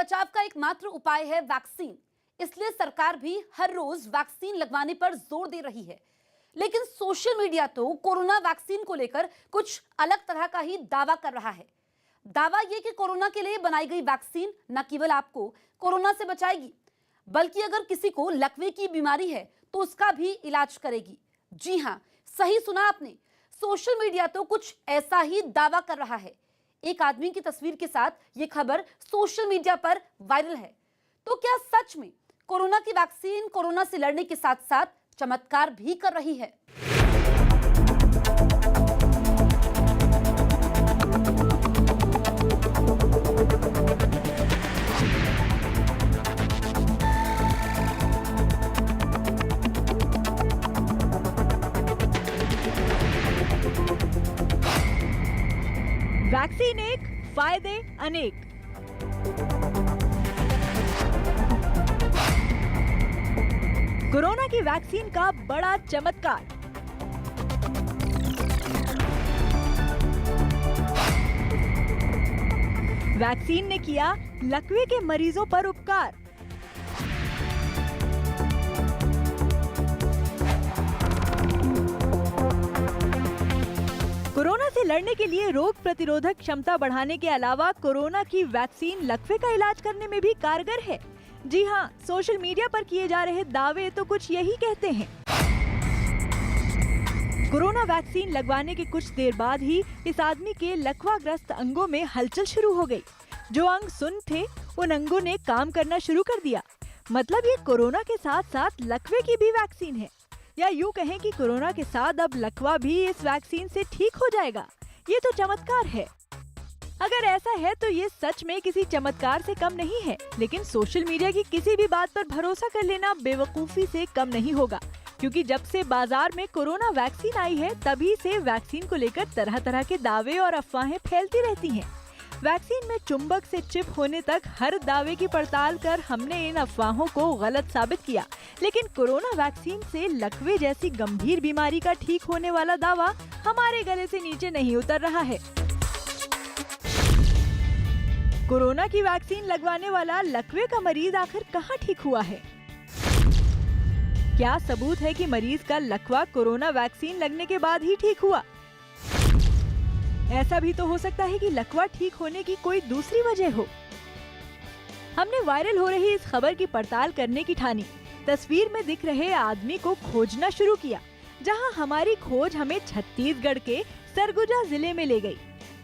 बचाव का एकमात्र उपाय है वैक्सीन। इसलिए सरकार भी हर रोज वैक्सीन लगवाने पर जोर दे रही है। लेकिन सोशल मीडिया तो कोरोना वैक्सीन को लेकर कुछ अलग तरह का ही दावा कर रहा है। दावा यह कि कोरोना के लिए बनाई गई वैक्सीन न केवल आपको कोरोना से बचाएगी, बल्कि अगर किसी को लकवे की बीमारी है तो उसका भी इलाज करेगी। जी हां, सही सुना आपने। सोशल मीडिया तो कुछ ऐसा ही दावा कर रहा है। एक आदमी की तस्वीर के साथ यह खबर सोशल मीडिया पर वायरल है। तो क्या सच में कोरोना की वैक्सीन कोरोना से लड़ने के साथ साथ चमत्कार भी कर रही है? वैक्सीन एक, फायदे अनेक। कोरोना की वैक्सीन का बड़ा चमत्कार। वैक्सीन ने किया लकवे के मरीजों पर उपकार। कोरोना से लड़ने के लिए रोग प्रतिरोधक क्षमता बढ़ाने के अलावा कोरोना की वैक्सीन लकवे का इलाज करने में भी कारगर है। जी हाँ, सोशल मीडिया पर किए जा रहे दावे तो कुछ यही कहते हैं। कोरोना वैक्सीन लगवाने के कुछ देर बाद ही इस आदमी के लकवाग्रस्त अंगों में हलचल शुरू हो गई। जो अंग सुन्न थे, उन अंगों ने काम करना शुरू कर दिया। मतलब ये कोरोना के साथ साथ लकवे की भी वैक्सीन है, या यूँ कहें कि कोरोना के साथ अब लकवा भी इस वैक्सीन से ठीक हो जाएगा। ये तो चमत्कार है। अगर ऐसा है तो ये सच में किसी चमत्कार से कम नहीं है। लेकिन सोशल मीडिया की किसी भी बात पर भरोसा कर लेना बेवकूफी से कम नहीं होगा, क्योंकि जब से बाजार में कोरोना वैक्सीन आई है तभी से वैक्सीन को लेकर तरह तरह के दावे और अफवाहें फैलती रहती हैं। वैक्सीन में चुंबक से चिप होने तक हर दावे की पड़ताल कर हमने इन अफवाहों को गलत साबित किया। लेकिन कोरोना वैक्सीन से लकवे जैसी गंभीर बीमारी का ठीक होने वाला दावा हमारे गले से नीचे नहीं उतर रहा है। कोरोना की वैक्सीन लगवाने वाला लकवे का मरीज आखिर कहां ठीक हुआ है? क्या सबूत है कि मरीज का लकवा कोरोना वैक्सीन लगने के बाद ही ठीक हुआ? ऐसा भी तो हो सकता है कि लकवा ठीक होने की कोई दूसरी वजह हो। हमने वायरल हो रही इस खबर की पड़ताल करने की ठानी। तस्वीर में दिख रहे आदमी को खोजना शुरू किया, जहां हमारी खोज हमें छत्तीसगढ़ के सरगुजा जिले में ले गई,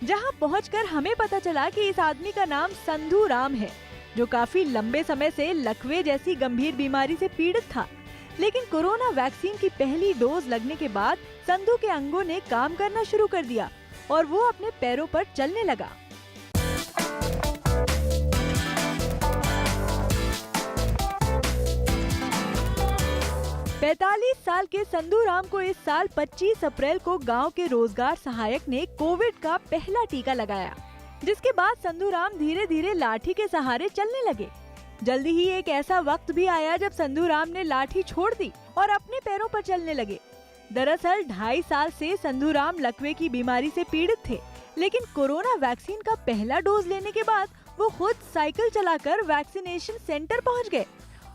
जहां पहुंचकर हमें पता चला कि इस आदमी का नाम संधू राम है, जो काफी लंबे समय से लकवे जैसी गंभीर बीमारी से पीड़ित था। लेकिन कोरोना वैक्सीन की पहली डोज लगने के बाद संधू के अंगों ने काम करना शुरू कर दिया और वो अपने पैरों पर चलने लगा। पैंतालीस साल के संधू राम को इस साल 25 अप्रैल को गांव के रोजगार सहायक ने कोविड का पहला टीका लगाया, जिसके बाद संधू राम धीरे धीरे लाठी के सहारे चलने लगे। जल्दी ही एक ऐसा वक्त भी आया जब संधू राम ने लाठी छोड़ दी और अपने पैरों पर चलने लगे। दरअसल 2.5 साल से संधू राम लकवे की बीमारी से पीड़ित थे, लेकिन कोरोना वैक्सीन का पहला डोज लेने के बाद वो खुद साइकिल चलाकर वैक्सीनेशन सेंटर पहुंच गए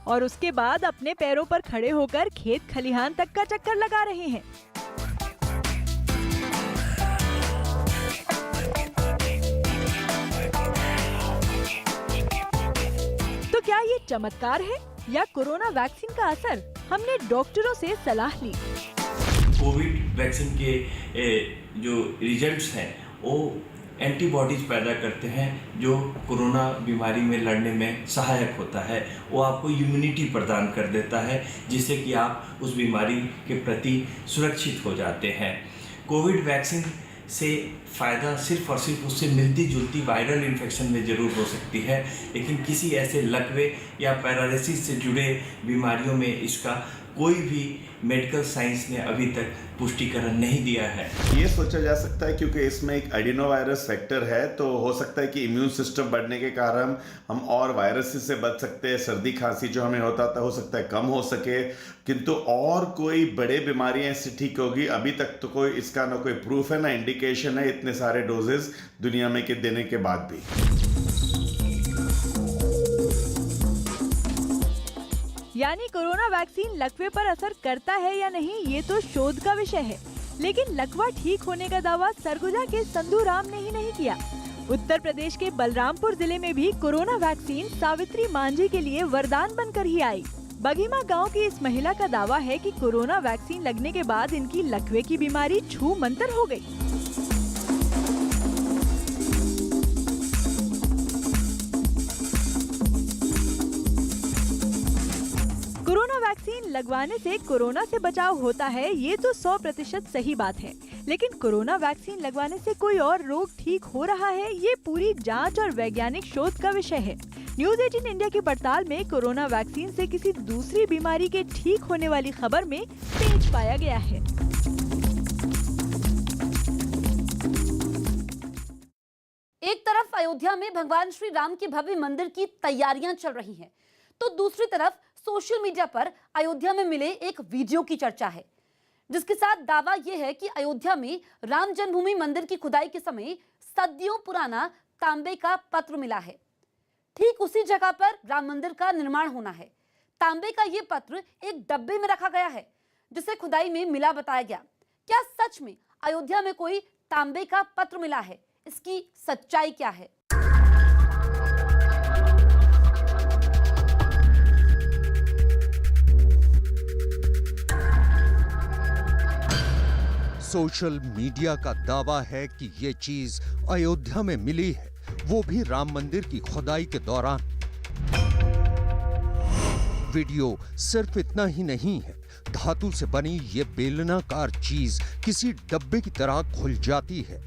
और उसके बाद अपने पैरों पर खड़े होकर खेत खलिहान तक का चक्कर लगा रहे हैं। तो क्या ये चमत्कार है या कोरोना वैक्सीन का असर? हमने डॉक्टरों से सलाह ली। कोविड वैक्सीन के जो रिजल्ट्स हैं वो एंटीबॉडीज पैदा करते हैं, जो कोरोना बीमारी में लड़ने में सहायक होता है। वो आपको इम्यूनिटी प्रदान कर देता है, जिससे कि आप उस बीमारी के प्रति सुरक्षित हो जाते हैं। कोविड वैक्सीन से फ़ायदा सिर्फ और सिर्फ उससे मिलती जुलती वायरल इन्फेक्शन में ज़रूर हो सकती है, लेकिन किसी ऐसे लकवे या पैरालिसिस से जुड़े बीमारियों में इसका कोई भी मेडिकल साइंस ने अभी तक पुष्टिकरण नहीं दिया है। ये सोचा जा सकता है क्योंकि इसमें एक एडिनोवायरस फैक्टर है, तो हो सकता है कि इम्यून सिस्टम बढ़ने के कारण हम और वायरसेस से बच सकते हैं। सर्दी खांसी जो हमें होता था हो सकता है कम हो सके, किंतु और कोई बड़े बीमारियां इससे ठीक होगी अभी तक तो कोई इसका ना कोई प्रूफ है ना इंडिकेशन है, इतने सारे डोजेस दुनिया में के देने के बाद भी। यानी कोरोना वैक्सीन लकवे पर असर करता है या नहीं, ये तो शोध का विषय है। लेकिन लकवा ठीक होने का दावा सरगुजा के संधू राम ने ही नहीं किया। उत्तर प्रदेश के बलरामपुर जिले में भी कोरोना वैक्सीन सावित्री मांझी के लिए वरदान बनकर ही आई। बघीमा गांव की इस महिला का दावा है कि कोरोना वैक्सीन लगने के बाद इनकी लकवे की बीमारी छू मंतर हो गई। कोरोना वैक्सीन लगवाने से कोरोना से बचाव होता है, ये तो 100% सही बात है। लेकिन कोरोना वैक्सीन लगवाने से कोई और रोग ठीक हो रहा है, ये पूरी जांच और वैज्ञानिक शोध का विषय है। न्यूज़ 18 इंडिया की पड़ताल में कोरोना वैक्सीन से किसी दूसरी बीमारी के ठीक होने वाली खबर में पेच पाया गया है। एक तरफ अयोध्या में भगवान श्री राम के भव्य मंदिर की तैयारियां चल रही हैं, तो दूसरी तरफ सोशल मीडिया पर अयोध्या में मिले एक वीडियो की चर्चा है, जिसके साथ दावा यह है कि अयोध्या में राम जन्मभूमि मंदिर की खुदाई के समय सदियों पुराना तांबे का पत्र मिला है। ठीक उसी जगह पर राम मंदिर का निर्माण होना है। तांबे का ये पत्र एक डब्बे में रखा गया है, जिसे खुदाई में मिला बताया गया। क्या सच में अयोध्या में कोई तांबे का पत्र मिला है? इसकी सच्चाई क्या है? सोशल मीडिया का दावा है कि ये चीज अयोध्या में मिली है, वो भी राम मंदिर की खुदाई के दौरान। वीडियो सिर्फ इतना ही नहीं है, धातु से बनी ये बेलनाकार चीज किसी डब्बे की तरह खुल जाती है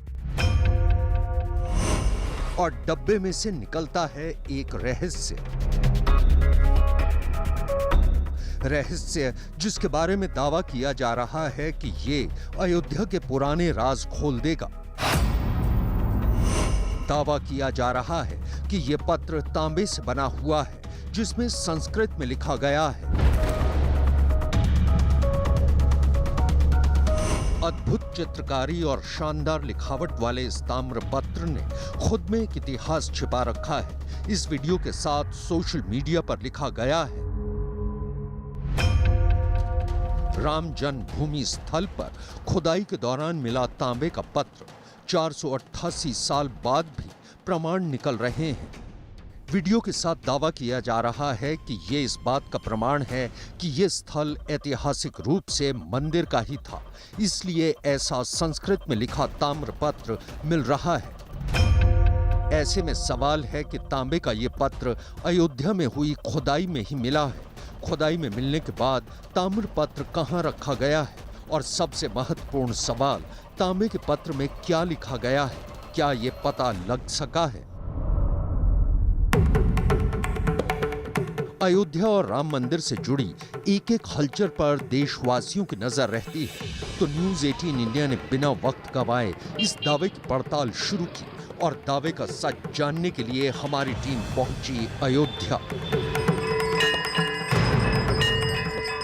और डब्बे में से निकलता है एक रहस्य जिसके बारे में दावा किया जा रहा है कि ये अयोध्या के पुराने राज खोल देगा। दावा किया जा रहा है कि ये पत्र तांबे से बना हुआ है, जिसमें संस्कृत में लिखा गया है। अद्भुत चित्रकारी और शानदार लिखावट वाले इस ताम्र पत्र ने खुद में एक इतिहास छिपा रखा है। इस वीडियो के साथ सोशल मीडिया पर लिखा गया है, राम जन्मभूमि स्थल पर खुदाई के दौरान मिला तांबे का पत्र 488 साल बाद भी प्रमाण निकल रहे हैं। वीडियो के साथ दावा किया जा रहा है कि ये इस बात का प्रमाण है कि ये स्थल ऐतिहासिक रूप से मंदिर का ही था, इसलिए ऐसा संस्कृत में लिखा ताम्र पत्र मिल रहा है। ऐसे में सवाल है कि तांबे का ये पत्र अयोध्या में हुई खुदाई में ही मिला है। खुदाई में मिलने के बाद ताम्र पत्र कहाँ रखा गया है? और सबसे महत्वपूर्ण सवाल, तांबे के पत्र में क्या लिखा गया है? क्या ये पता लग सका है? अयोध्या और राम मंदिर से जुड़ी एक एक हलचल पर देशवासियों की नजर रहती है, तो न्यूज़ 18 इंडिया ने बिना वक्त गंवाए इस दावे की पड़ताल शुरू की और दावे का सच जानने के लिए हमारी टीम पहुंची अयोध्या।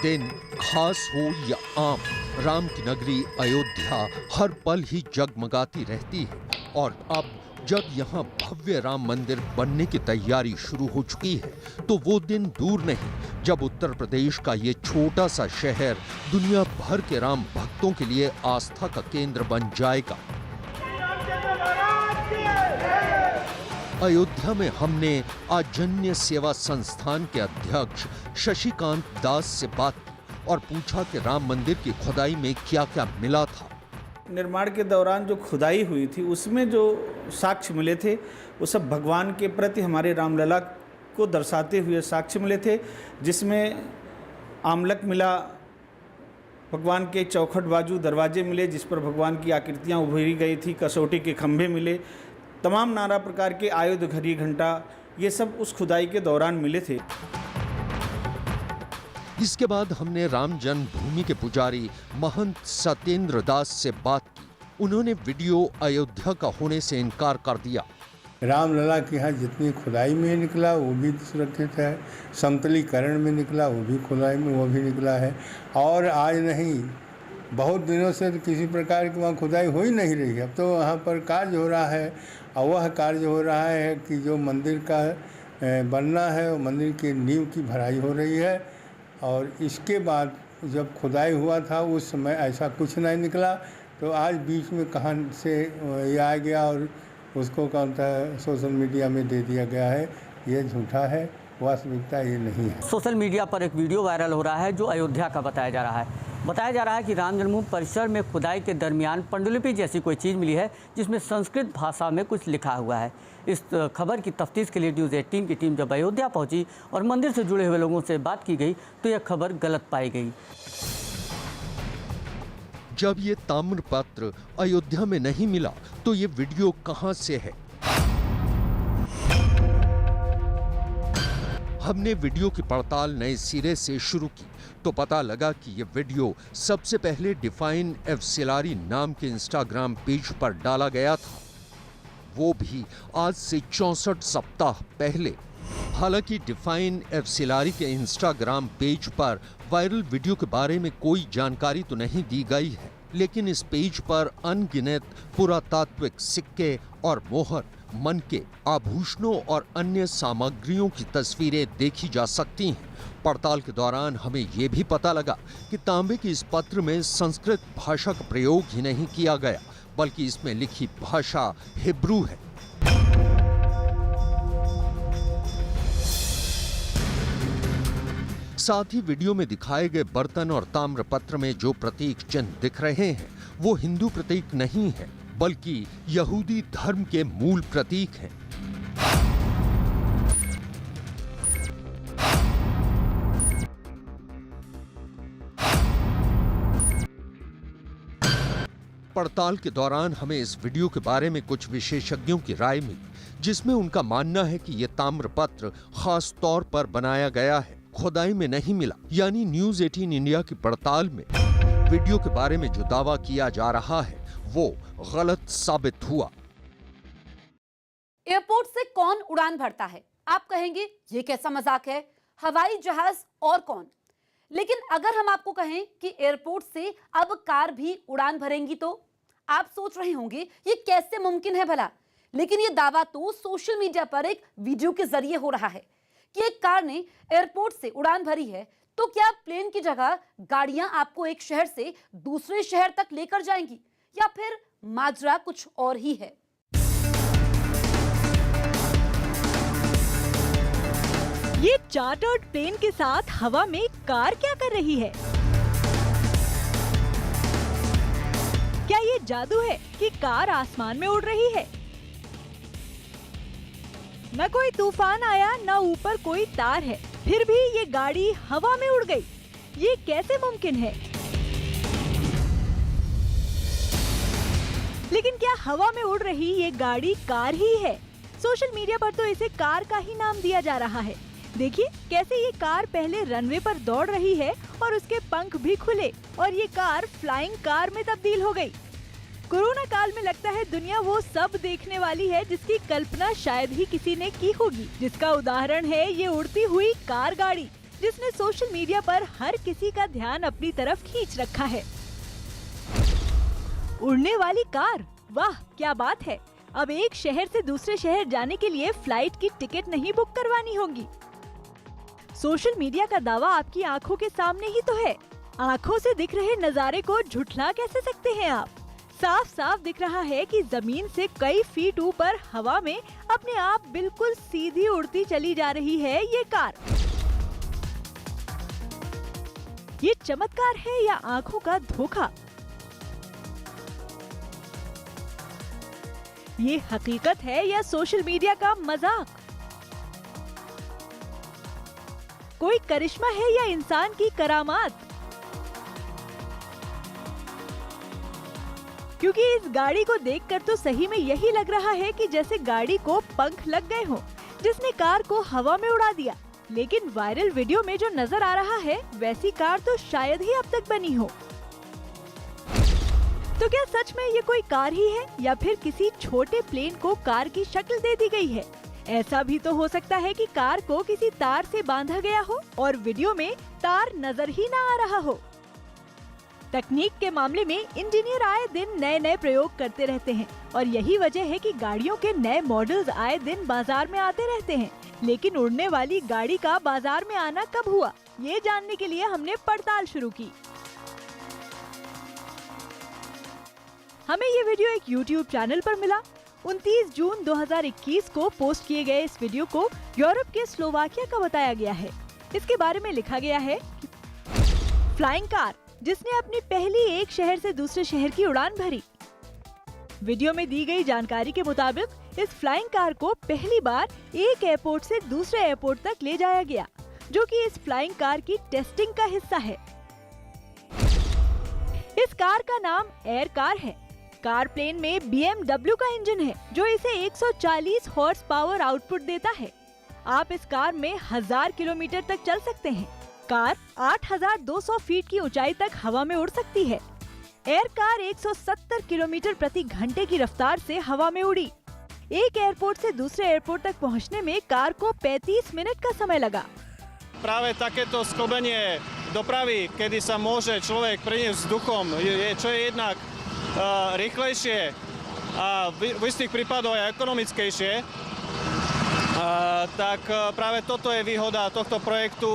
दिन खास हो या आम, राम की नगरी अयोध्या हर पल ही जगमगाती रहती है और अब जब यहाँ भव्य राम मंदिर बनने की तैयारी शुरू हो चुकी है, तो वो दिन दूर नहीं जब उत्तर प्रदेश का ये छोटा सा शहर दुनिया भर के राम भक्तों के लिए आस्था का केंद्र बन जाएगा। अयोध्या में हमने आजन्य सेवा संस्थान के अध्यक्ष शशिकांत दास से बात की और पूछा कि राम मंदिर की खुदाई में क्या-क्या मिला था। निर्माण के दौरान जो खुदाई हुई थी उसमें जो साक्ष्य मिले थे वो सब भगवान के प्रति हमारे रामलला को दर्शाते हुए साक्ष्य मिले थे, जिसमें आमलक मिला, भगवान के चौखट बाजू दरवाजे मिले जिस पर भगवान की आकृतियाँ उभरी गई थी, कसौटी के खंभे मिले, तमाम नाना प्रकार के आयुध, घड़ी, घंटा, ये सब उस खुदाई के दौरान मिले थे। इसके बाद हमने राम जन्मभूमि के पुजारी महंत सत्येंद्र दास से बात की। उन्होंने वीडियो अयोध्या का होने से इनकार कर दिया। रामलला के यहाँ जितनी खुदाई में निकला वो भी सुरक्षित है, समतलीकरण में निकला वो भी खुदाई में वो भी निकला है, और आज नहीं बहुत दिनों से तो किसी प्रकार की वहाँ खुदाई हो ही नहीं रही। अब तो वहाँ पर कार्य हो रहा है, और वह कार्य हो रहा है कि जो मंदिर का बनना है वो मंदिर की नींव की भराई हो रही है, और इसके बाद जब खुदाई हुआ था उस समय ऐसा कुछ नहीं निकला, तो आज बीच में कहाँ से ये आ गया और उसको कौन था सोशल मीडिया में दे दिया गया है, ये झूठा है, वास्तविकता ये नहीं है। सोशल मीडिया पर एक वीडियो वायरल हो रहा है जो अयोध्या का बताया जा रहा है। बताया जा रहा है कि राम जन्मभूमि परिसर में खुदाई के दरमियान पांडुलिपि जैसी कोई चीज़ मिली है जिसमें संस्कृत भाषा में कुछ लिखा हुआ है। इस खबर की तफ्तीश के लिए न्यूज़ 18 की टीम जब अयोध्या पहुंची और मंदिर से जुड़े हुए लोगों से बात की गई तो यह खबर गलत पाई गई। जब ये ताम्रपत्र अयोध्या में नहीं मिला तो ये वीडियो कहां से है? हमने वीडियो की पड़ताल नए सिरे से शुरू की तो पता लगा कि ये वीडियो सबसे पहले डिफाइन एफ सिलारी नाम के इंस्टाग्राम पेज पर डाला गया था, वो भी आज से 64 सप्ताह पहले। हालांकि डिफाइन एफ सिलारी के इंस्टाग्राम पेज पर वायरल वीडियो के बारे में कोई जानकारी तो नहीं दी गई है, लेकिन इस पेज पर अनगिनत पुरातात्विक सिक्के और मोहर, मन के आभूषणों और अन्य सामग्रियों की तस्वीरें देखी जा सकती हैं। पड़ताल के दौरान हमें ये भी पता लगा कि तांबे के इस पत्र में संस्कृत भाषा का प्रयोग ही नहीं किया गया, बल्कि इसमें लिखी भाषा हिब्रू है। साथ ही वीडियो में दिखाए गए बर्तन और ताम्रपत्र में जो प्रतीक चिन्ह दिख रहे हैं वो हिंदू प्रतीक नहीं है, बल्कि यहूदी धर्म के मूल प्रतीक हैं। पड़ताल के दौरान हमें इस वीडियो के बारे में कुछ विशेषज्ञों की राय मिली, जिसमें उनका मानना है कि यह ताम्रपत्र खास तौर पर बनाया गया है, खुदाई में नहीं मिला। यानी न्यूज़ 18 इंडिया की पड़ताल में वीडियो के बारे में जो दावा किया जा रहा है वो गलत साबित हुआ। एयरपोर्ट से कौन उड़ान भरता है? आप कहेंगे ये कैसा मजाक है, हवाई जहाज और कौन? लेकिन अगर हम आपको कहें कि एयरपोर्ट से अब कार भी उड़ान भरेंगी तो आप सोच रहे होंगे ये कैसे मुमकिन है भला। लेकिन ये दावा तो सोशल मीडिया पर एक वीडियो के जरिए हो रहा है कि एक कार ने एयरपोर्ट से उड़ान भरी है। तो क्या प्लेन की जगह गाड़ियां आपको एक शहर से दूसरे शहर तक लेकर जाएंगी या फिर माजरा कुछ और ही है? ये चार्टर्ड प्लेन के साथ हवा में कार क्या कर रही है? क्या ये जादू है कि कार आसमान में उड़ रही है? न कोई तूफान आया, न ऊपर कोई तार है, फिर भी ये गाड़ी हवा में उड़ गई। ये कैसे मुमकिन है? लेकिन क्या हवा में उड़ रही ये गाड़ी कार ही है? सोशल मीडिया पर तो इसे कार का ही नाम दिया जा रहा है। देखिए कैसे ये कार पहले रनवे पर दौड़ रही है और उसके पंख भी खुले और ये कार फ्लाइंग कार में तब्दील हो गई। कोरोना काल में लगता है दुनिया वो सब देखने वाली है जिसकी कल्पना शायद ही किसी ने की होगी, जिसका उदाहरण है ये उड़ती हुई कार गाड़ी, जिसने सोशल मीडिया पर हर किसी का ध्यान अपनी तरफ खींच रखा है। उड़ने वाली कार, वाह क्या बात है। अब एक शहर से दूसरे शहर जाने के लिए फ्लाइट की टिकट नहीं बुक करवानी होगी। सोशल मीडिया का दावा आपकी आंखों के सामने ही तो है। आंखों से दिख रहे नजारे को झुठला कैसे सकते हैं आप? साफ साफ दिख रहा है कि जमीन से कई फीट ऊपर हवा में अपने आप बिल्कुल सीधी उड़ती चली जा रही है ये कार। ये चमत्कार है या आंखों का धोखा? ये हकीकत है या सोशल मीडिया का मजाक? कोई करिश्मा है या इंसान की करामात? क्योंकि इस गाड़ी को देखकर तो सही में यही लग रहा है कि जैसे गाड़ी को पंख लग गए हों, जिसने कार को हवा में उड़ा दिया। लेकिन वायरल वीडियो में जो नजर आ रहा है वैसी कार तो शायद ही अब तक बनी हो। तो क्या सच में ये कोई कार ही है या फिर किसी छोटे प्लेन को कार की शक्ल दे दी गई है? ऐसा भी तो हो सकता है कि कार को किसी तार से बांधा गया हो और वीडियो में तार नजर ही ना आ रहा हो। तकनीक के मामले में इंजीनियर आए दिन नए नए प्रयोग करते रहते हैं और यही वजह है कि गाड़ियों के नए मॉडल्स आए दिन बाजार में आते रहते हैं। लेकिन उड़ने वाली गाड़ी का बाजार में आना कब हुआ, ये जानने के लिए हमने पड़ताल शुरू की। हमें ये वीडियो एक YouTube चैनल पर मिला। 29 जून 2021 को पोस्ट किए गए इस वीडियो को यूरोप के स्लोवाकिया का बताया गया है। इसके बारे में लिखा गया है, फ्लाइंग कार जिसने अपनी पहली एक शहर से दूसरे शहर की उड़ान भरी। वीडियो में दी गई जानकारी के मुताबिक इस फ्लाइंग कार को पहली बार एक एयरपोर्ट से दूसरे एयरपोर्ट तक ले जाया गया, जो कि इस फ्लाइंग कार की टेस्टिंग का हिस्सा है। इस कार का नाम एयर कार है। कार प्लेन में BMW का इंजन है, जो इसे 140 हॉर्स पावर आउटपुट देता है। आप इस कार में 1000 किलोमीटर तक चल सकते हैं। कार 8200 फीट की ऊंचाई तक हवा में उड़ सकती है। एयर कार 170 किलोमीटर प्रति घंटे की रफ्तार से हवा में उड़ी। एक एयरपोर्ट से दूसरे एयरपोर्ट तक पहुंचने में कार को 35 मिनट का समय लगा। Práve takéto sklbenie dopravy, kedy sa môže človek preniesť vzduchom, čo je jednak rýchlejšie a v istých prípadoch aj ekonomickejšie, tak práve toto je výhoda tohto projektu.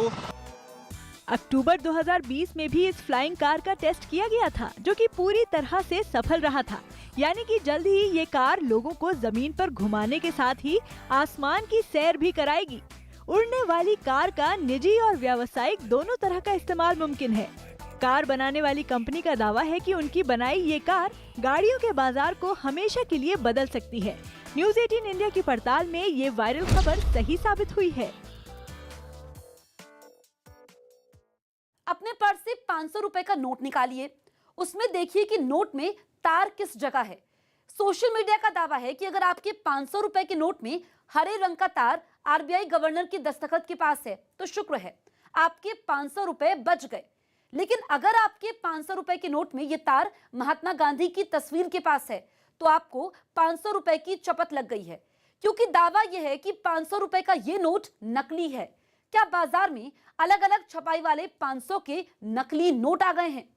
अक्टूबर 2020 में भी इस फ्लाइंग कार का test किया गया था, जो कि पूरी तरह से सफल रहा था। यानी कि जल्द ही ये कार लोगों को जमीन पर घुमाने के साथ ही आसमान की सैर भी कराएगी। उड़ने वाली कार का निजी और व्यावसायिक दोनों तरह का इस्तेमाल मुमकिन है। कार बनाने वाली कंपनी का दावा है कि उनकी बनाई ये कार गाड़ियों के बाजार को हमेशा के लिए बदल सकती है। न्यूज़ 18 इंडिया की पड़ताल में ये वायरल खबर सही साबित हुई है। अपने पर्स से 500 रुपए का नोट निकालिए। उसमें देखिए कि नोट में तार किस जगह है। सोशल मीडिया का दावा है कि अगर आपके 500 रुपए के नोट में हरे रंग का तार RBI गवर्नर की दस्तखत के पास है तो शुक्र है, आपके 500 रुपए बच गए। लेकिन अगर आपके 500 रुपए के नोट में ये तार महात्मा गांधी की तस्वीर के पास है तो आपको 500 रुपए की चपत लग गई है, क्योंकि दावा यह है कि 500 रुपए का ये नोट नकली है। क्या बाजार में अलग अलग छपाई वाले 500 के नकली नोट आ गए हैं?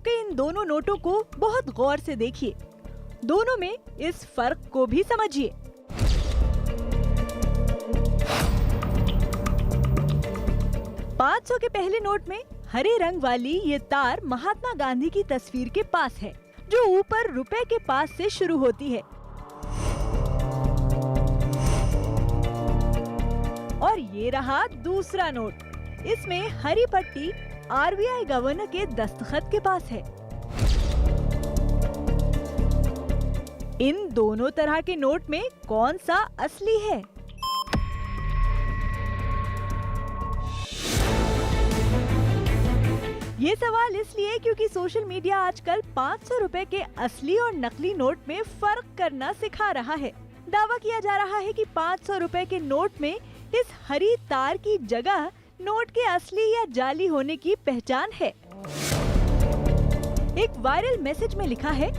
के इन दोनों नोटों को बहुत गौर से देखिए। दोनों में इस फर्क को भी समझिए। $500 के पहले नोट में हरे रंग वाली ये तार महात्मा गांधी की तस्वीर के पास है, जो ऊपर रुपए के पास से शुरू होती है। और ये रहा दूसरा नोट। इसमें हरी पट्टी RBI गवर्नर के दस्तखत के पास है। इन दोनों तरह के नोट में कौन सा असली है? ये सवाल इसलिए क्योंकि सोशल मीडिया आजकल 500 रुपए के असली और नकली नोट में फर्क करना सिखा रहा है। दावा किया जा रहा है कि 500 रुपए के नोट में इस हरी तार की जगह नोट के असली या जाली होने की पहचान है। एक वायरल मैसेज में लिखा है,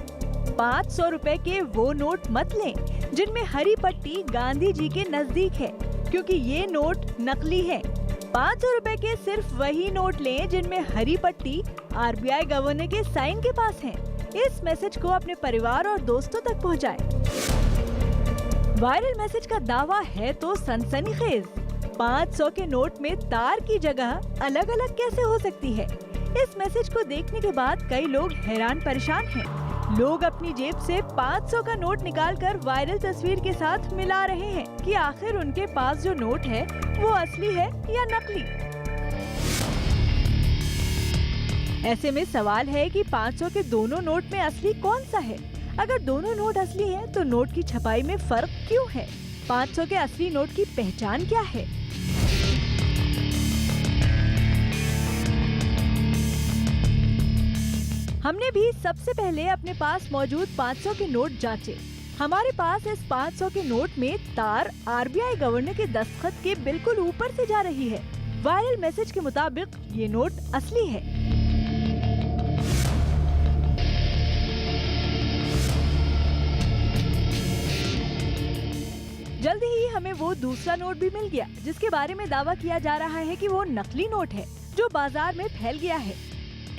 500 रुपए के वो नोट मत लें जिनमें हरी पट्टी गांधी जी के नजदीक है, क्योंकि ये नोट नकली है। 500 रुपए के सिर्फ वही नोट लें जिनमें हरी पट्टी RBI गवर्नर के साइन के पास है। इस मैसेज को अपने परिवार और दोस्तों तक पहुंचाएं। वायरल मैसेज का दावा है तो सनसनीखेज। 500 के नोट में तार की जगह अलग अलग कैसे हो सकती है? इस मैसेज को देखने के बाद कई लोग हैरान परेशान हैं। लोग अपनी जेब से 500 का नोट निकालकर वायरल तस्वीर के साथ मिला रहे हैं कि आखिर उनके पास जो नोट है वो असली है या नकली। ऐसे में सवाल है कि 500 के दोनों नोट में असली कौन सा है? अगर दोनों नोट असली हैं, तो नोट की छपाई में फर्क क्यों है? 500 के असली नोट की पहचान क्या है? हमने भी सबसे पहले अपने पास मौजूद 500 के नोट जांचे। हमारे पास इस 500 के नोट में तार RBI गवर्नर के दस्तखत के बिल्कुल ऊपर से जा रही है। वायरल मैसेज के मुताबिक ये नोट असली है। जल्दी ही हमें वो दूसरा नोट भी मिल गया, जिसके बारे में दावा किया जा रहा है कि वो नकली नोट है जो बाजार में फैल गया है।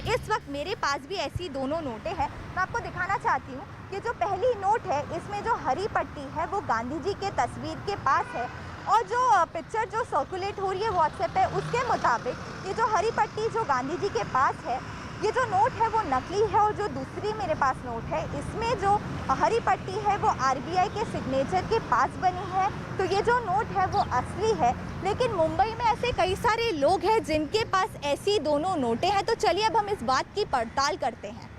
इस वक्त मेरे पास भी ऐसी दोनों नोटें हैं। मैं आपको दिखाना चाहती हूँ कि जो पहली नोट है इसमें जो हरी पट्टी है वो गांधी जी के तस्वीर के पास है, और जो पिक्चर जो सर्कुलेट हो रही है व्हाट्सएप पे उसके मुताबिक ये जो हरी पट्टी जो गांधी जी के पास है, ये जो नोट है वो नकली है। और जो दूसरी मेरे पास नोट है इसमें जो हरी पट्टी है वो आरबीआई के सिग्नेचर के पास बनी है। तो ये जो नोट है वो असली है। लेकिन मुंबई में ऐसे कई सारे लोग हैं जिनके पास ऐसी दोनों नोटें हैं। तो चलिए अब हम इस बात की पड़ताल करते हैं।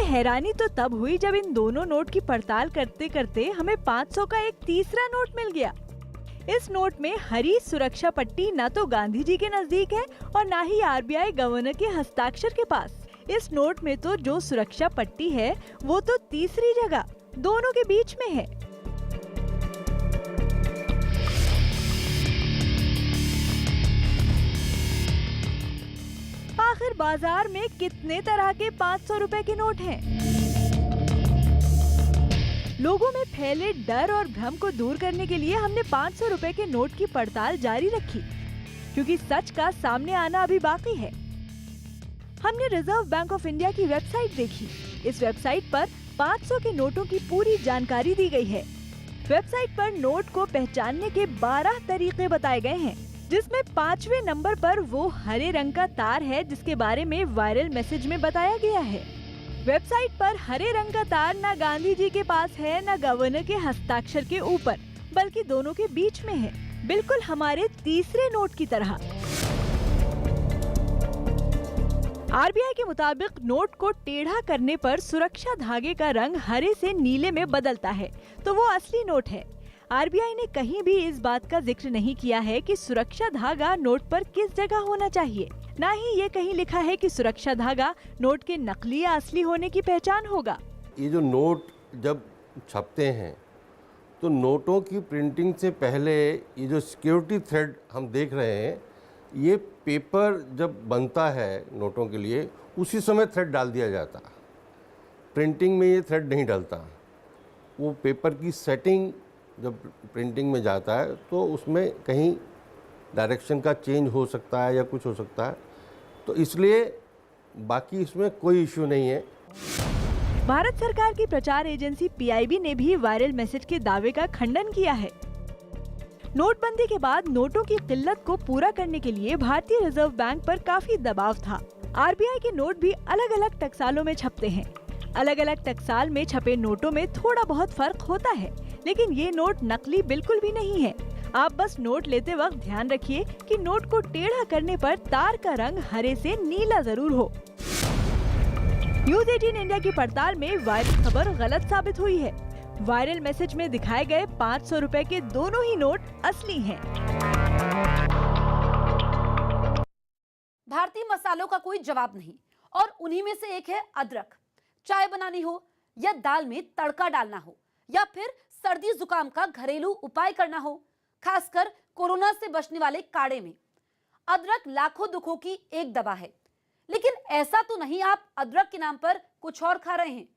हैरानी तो तब हुई जब इन दोनों नोट की पड़ताल करते करते हमें 500 का एक तीसरा नोट मिल गया। इस नोट में हरी सुरक्षा पट्टी न तो गांधी जी के नजदीक है और न ही आरबीआई गवर्नर के हस्ताक्षर के पास। इस नोट में तो जो सुरक्षा पट्टी है वो तो तीसरी जगह दोनों के बीच में है। आखिर बाजार में कितने तरह के 500 रुपए के नोट हैं? लोगों में फैले डर और भ्रम को दूर करने के लिए हमने 500 रुपए के नोट की पड़ताल जारी रखी, क्योंकि सच का सामने आना अभी बाकी है। हमने रिजर्व बैंक ऑफ इंडिया की वेबसाइट देखी। इस वेबसाइट पर 500 के नोटों की पूरी जानकारी दी गई है। वेबसाइट पर नोट को पहचानने के 12 तरीके बताए गए हैं, जिसमें 5वें नंबर पर वो हरे रंग का तार है जिसके बारे में वायरल मैसेज में बताया गया है। वेबसाइट पर हरे रंग का तार न गांधी जी के पास है न गवर्नर के हस्ताक्षर के ऊपर, बल्कि दोनों के बीच में है, बिल्कुल हमारे तीसरे नोट की तरह। आरबीआई के मुताबिक नोट को टेढ़ा करने पर सुरक्षा धागे का रंग हरे से नीले में बदलता है, तो वो असली नोट है। आरबीआई ने कहीं भी इस बात का जिक्र नहीं किया है कि सुरक्षा धागा नोट पर किस जगह होना चाहिए। ना ही ये कहीं लिखा है कि सुरक्षा धागा नोट के नकली या असली होने की पहचान होगा। ये जो नोट जब छपते हैं तो नोटों की प्रिंटिंग से पहले ये जो सिक्योरिटी थ्रेड हम देख रहे हैं, ये पेपर जब बनता है नोटों के लिए उसी समय थ्रेड डाल दिया जाता। प्रिंटिंग में ये थ्रेड नहीं डलता। वो पेपर की सेटिंग जब प्रिंटिंग में जाता है तो उसमें कहीं डायरेक्शन का चेंज हो सकता है या कुछ हो सकता है, तो इसलिए बाकी इसमें कोई इश्यू नहीं है। भारत सरकार की प्रचार एजेंसी पीआईबी ने भी वायरल मैसेज के दावे का खंडन किया है। नोटबंदी के बाद नोटों की किल्लत को पूरा करने के लिए भारतीय रिजर्व बैंक पर काफी दबाव था। आरबीआई के नोट भी अलग अलग टकसालों में छपते हैं। अलग अलग टकसाल में छपे नोटों में थोड़ा बहुत फर्क होता है, लेकिन ये नोट नकली बिल्कुल भी नहीं है। आप बस नोट लेते वक्त ध्यान रखिए कि नोट को टेढ़ा करने पर तार का रंग हरे से नीला जरूर हो। न्यूज़ 18 इंडिया की पड़ताल में वायरल खबर गलत साबित हुई है। वायरल मैसेज में दिखाए गए 500 रुपए के दोनों ही नोट असली हैं। भारतीय मसालों का कोई जवाब नहीं, और उन्हीं में से एक है अदरक। चाय बनानी हो या दाल में तड़का डालना हो या फिर सर्दी जुकाम का घरेलू उपाय करना हो, खासकर कोरोना से बचने वाले काढ़े में अदरक लाखों दुखों की एक दवा है। लेकिन ऐसा तो नहीं आप अदरक के नाम पर कुछ और खा रहे हैं,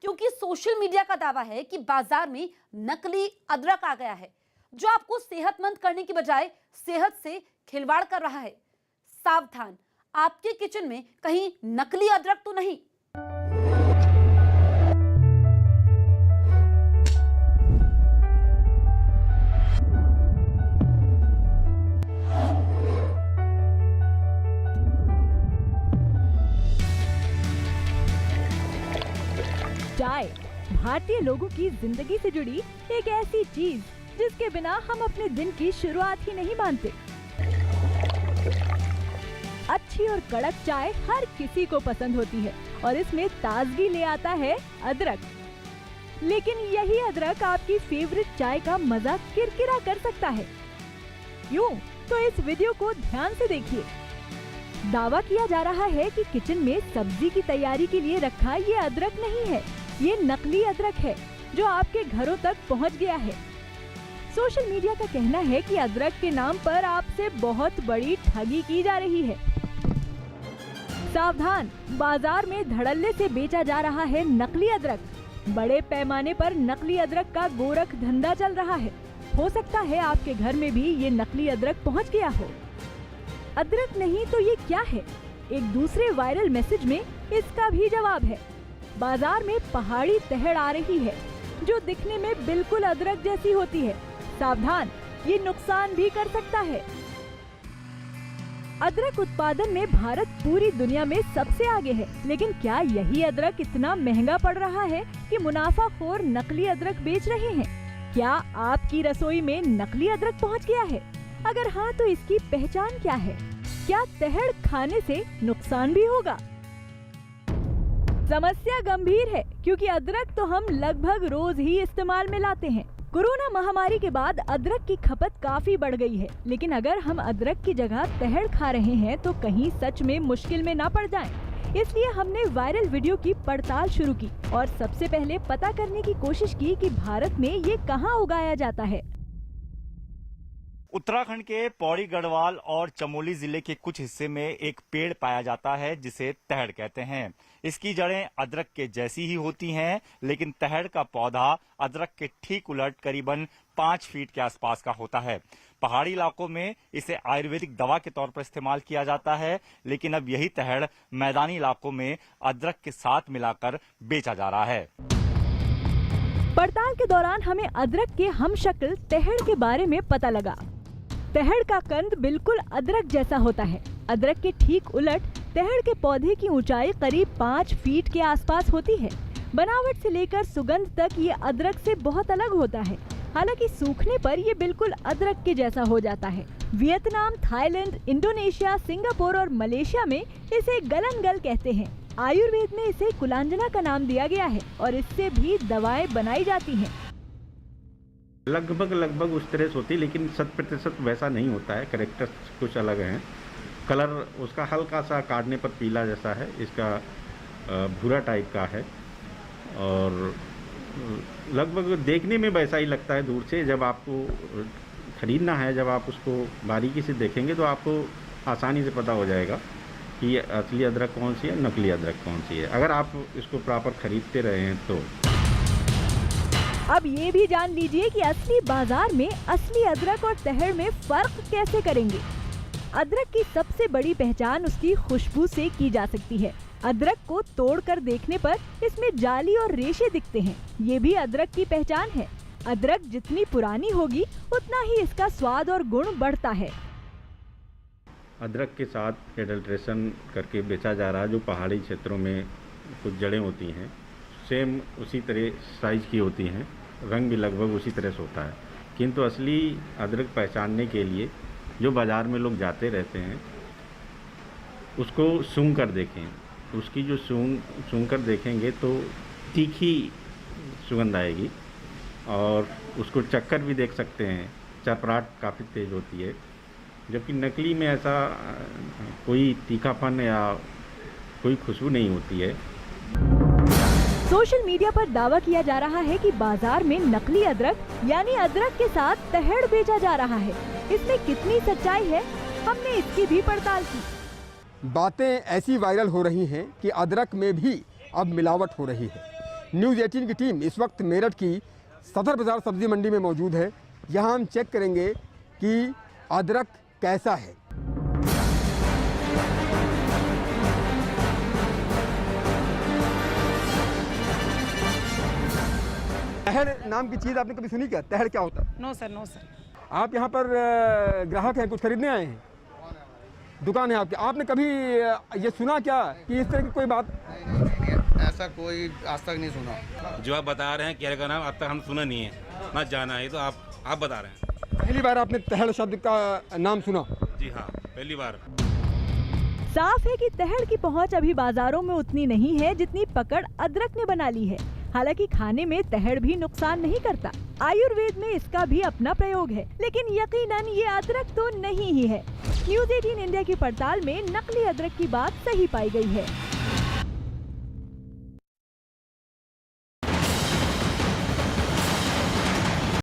क्योंकि सोशल मीडिया का दावा है कि बाजार में नकली अदरक आ गया है, जो आपको सेहतमंद करने की बजाय सेहत से खिलवाड़ कर रहा है। सावधान, आपके किचन में कहीं नकली अदरक तो नहीं। चाय भारतीय लोगों की जिंदगी से जुड़ी एक ऐसी चीज जिसके बिना हम अपने दिन की शुरुआत ही नहीं मानते। अच्छी और कड़क चाय हर किसी को पसंद होती है और इसमें ताजगी ले आता है अदरक। लेकिन यही अदरक आपकी फेवरेट चाय का मजा किरकिरा कर सकता है। यूं तो इस वीडियो को ध्यान से देखिए। दावा किया जा रहा है कि किचन में सब्जी की तैयारी के लिए रखा ये अदरक नहीं है, ये नकली अदरक है जो आपके घरों तक पहुंच गया है। सोशल मीडिया का कहना है कि अदरक के नाम पर आपसे बहुत बड़ी ठगी की जा रही है। सावधान, बाजार में धड़ल्ले से बेचा जा रहा है नकली अदरक। बड़े पैमाने पर नकली अदरक का गोरख धंधा चल रहा है। हो सकता है आपके घर में भी ये नकली अदरक पहुंच गया हो। अदरक नहीं तो ये क्या है? एक दूसरे वायरल मैसेज में इसका भी जवाब है। बाजार में पहाड़ी तहड़ आ रही है जो दिखने में बिल्कुल अदरक जैसी होती है। सावधान, ये नुकसान भी कर सकता है। अदरक उत्पादन में भारत पूरी दुनिया में सबसे आगे है, लेकिन क्या यही अदरक इतना महंगा पड़ रहा है कि मुनाफाखोर नकली अदरक बेच रहे हैं? क्या आपकी रसोई में नकली अदरक पहुंच गया है? अगर हाँ तो इसकी पहचान क्या है? क्या तहड़ खाने से नुकसान भी होगा? समस्या गंभीर है क्योंकि अदरक तो हम लगभग रोज ही इस्तेमाल में लाते हैं। कोरोना महामारी के बाद अदरक की खपत काफी बढ़ गई है, लेकिन अगर हम अदरक की जगह तहड़ खा रहे हैं तो कहीं सच में मुश्किल में ना पड़ जाएं। इसलिए हमने वायरल वीडियो की पड़ताल शुरू की और सबसे पहले पता करने की कोशिश की कि भारत में ये कहाँ उगाया जाता है। उत्तराखंड के पौड़ी गढ़वाल और चमोली जिले के कुछ हिस्से में एक पेड़ पाया जाता है जिसे तहड़ कहते हैं। इसकी जड़ें अदरक के जैसी ही होती हैं, लेकिन तहड़ का पौधा अदरक के ठीक उलट करीबन 5 फीट के आसपास का होता है। पहाड़ी इलाकों में इसे आयुर्वेदिक दवा के तौर पर इस्तेमाल किया जाता है, लेकिन अब यही तहड़ मैदानी इलाकों में अदरक के साथ मिलाकर बेचा जा रहा है। पड़ताल के दौरान हमें अदरक के हमशक्ल तहड़ के बारे में पता लगा। तहड़ का कंद बिल्कुल अदरक जैसा होता है। अदरक के ठीक उलट तहड़ के पौधे की ऊंचाई करीब 5 फीट के आसपास होती है। बनावट से लेकर सुगंध तक ये अदरक से बहुत अलग होता है। हालांकि सूखने पर ये बिल्कुल अदरक के जैसा हो जाता है। वियतनाम, थाईलैंड, इंडोनेशिया, सिंगापुर और मलेशिया में इसे गलनगल कहते हैं। आयुर्वेद में इसे कुलांजना का नाम दिया गया है और इससे भी दवाएं बनाई जाती हैं। लगभग उस तरह से होती है, लेकिन 100% वैसा नहीं होता है। कैरेक्टर्स कुछ अलग हैं। कलर उसका हल्का सा काटने पर पीला जैसा है, इसका भूरा टाइप का है और लगभग देखने में वैसा ही लगता है दूर से। जब आपको ख़रीदना है, जब आप उसको बारीकी से देखेंगे तो आपको आसानी से पता हो जाएगा कि असली अदरक कौन सी है, नकली अदरक कौन सी है, अगर आप इसको प्रॉपर ख़रीदते रहे हैं तो। अब ये भी जान लीजिए कि असली बाजार में असली अदरक और तहड़ में फर्क कैसे करेंगे। अदरक की सबसे बड़ी पहचान उसकी खुशबू से की जा सकती है। अदरक को तोड़कर देखने पर इसमें जाली और रेशे दिखते हैं। ये भी अदरक की पहचान है। अदरक जितनी पुरानी होगी उतना ही इसका स्वाद और गुण बढ़ता है। अदरक के साथ एडल्ट्रेशन करके बेचा जा रहा है। जो पहाड़ी क्षेत्रों में कुछ जड़ें होती हैं, सेम उसी तरह साइज की होती हैं, रंग भी लगभग उसी तरह से होता है। किंतु असली अदरक पहचानने के लिए जो बाज़ार में लोग जाते रहते हैं उसको सूंघ कर देखें। उसकी जो सूंघ कर देखेंगे तो तीखी सुगंध आएगी और उसको चक्कर भी देख सकते हैं, चरपराहट काफ़ी तेज़ होती है। जबकि नकली में ऐसा कोई तीखापन या कोई खुशबू नहीं होती है। सोशल मीडिया पर दावा किया जा रहा है कि बाजार में नकली अदरक यानी अदरक के साथ तहड़ बेचा जा रहा है। इसमें कितनी सच्चाई है, हमने इसकी भी पड़ताल की। बातें ऐसी वायरल हो रही हैं कि अदरक में भी अब मिलावट हो रही है। न्यूज़ 18 की टीम इस वक्त मेरठ की सदर बाजार सब्जी मंडी में मौजूद है। यहाँ हम चेक करेंगे कि अदरक कैसा है। तहड़ नाम की चीज़ आपने कभी सुनी क्या? तहड़ क्या होता है? No sir. आप यहाँ पर ग्राहक हैं, कुछ खरीदने आए हैं? दुकान है आपकी। आपने कभी ये सुना क्या कि इस तरह की कोई बात? ऐसा कोई आज तक नहीं सुना। जो आप बता रहे हैं केरल का नाम आज तक हम सुना नहीं है, ना जाना है, तो आप बता रहे हैं। पहली बार आपने तहड़ शब्द का नाम सुना? जी हाँ, पहली बार। साफ है कि तहड़ की पहुंच अभी बाजारों में उतनी नहीं है जितनी पकड़ अदरक ने बना ली है। हालांकि खाने में तहड़ भी नुकसान नहीं करता। आयुर्वेद में इसका भी अपना प्रयोग है, लेकिन यकीनन ये अदरक तो नहीं ही है। न्यूज़ 18 इंडिया की पड़ताल में नकली अदरक की बात सही पाई गई है।